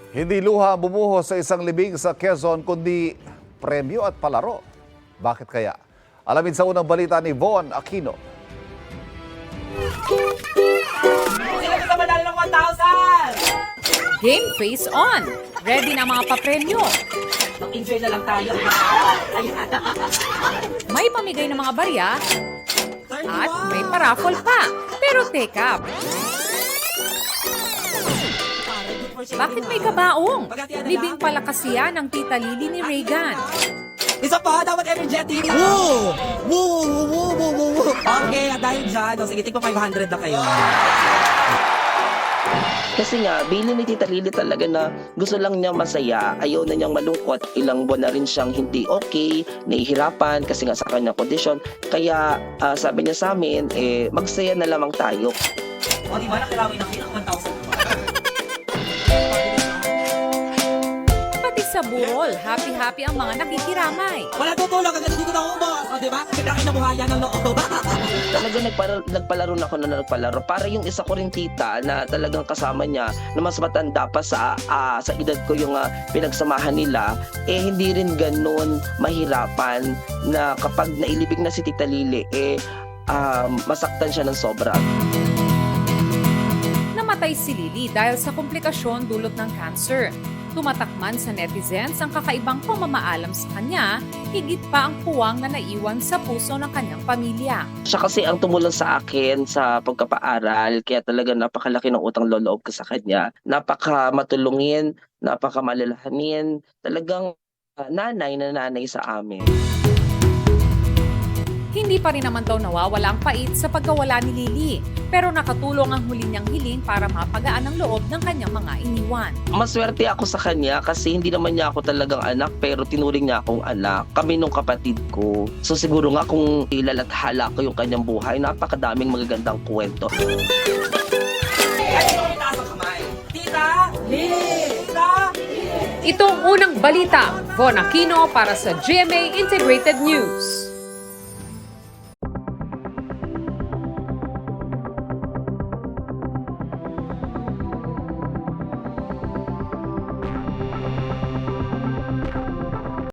Hindi luha bumuhos sa isang libing sa Quezon kundi premyo at palaro. Bakit kaya? Alamin sa unang balita ni Von Aquino. Sila sa manalo ng 1,000! Game face on! Ready na mga papremyo. Mag-enjoy na lang tayo. May pamigay ng mga barya at may paraffol pa. Pero teka, bakit may kabaong? Libing pala kasi yan ng tita Lily ni Reagan. Isa pa, dapat energetic. Woo! Woo! Woo! Woo! Woo! Woo! Woo! Okay, at dahil dyan, sige, tigpa 500 na kayo. Kasi nga, bili ni Tita Lily talaga na gusto lang niya masaya, ayaw na niyang malungkot. Ilang buwan na rin siyang hindi okay, nahihirapan kasi nga sa kanyang kondisyon. Kaya sabi niya sa amin, magsaya na lamang tayo. O, di ba, nakirawin na kayo ng 1,000. Pati sa burol, happy-happy ang mga nakikiramay. Wala tutulog, agad dito na umos. O, di ba? Kailangan na buhayan ng loob. Talaga nagpalaro na ako na nagpalaro. Para yung isa ko rin tita na talagang kasama niya na mas matanda pa sa edad ko yung pinagsamahan nila, hindi rin ganun mahirapan na kapag nailibig na si Tita Lily, masaktan siya ng sobra. Namatay si Lily dahil sa komplikasyon dulot ng cancer. Tumatakman sa netizens ang kakaibang pamamaalam sa kanya, higit pa ang puwang na naiwan sa puso ng kanyang pamilya. Siya kasi ang tumulong sa akin sa pagkapaaral, kaya talaga napakalaki ng utang loob ko sa kanya. Napaka matulungin, napaka malalahanin, talagang nanay na nanay sa amin. Hindi pa rin naman daw nawawala ang pait sa pagkawala ni Lily, pero nakatulong ang huli niyang hiling para mapagaan ang loob ng kanyang mga iniwan. Maswerte ako sa kanya kasi hindi naman niya ako talagang anak pero tinuring niya akong anak. Kami nung kapatid ko. So siguro nga kung ilalathala ko yung kanyang buhay, napakadaming magagandang kwento. Ay, ito yung taas ang kamay. Tita! Lily! Tita! Ito ang unang balita. Von Aquino para sa GMA Integrated News.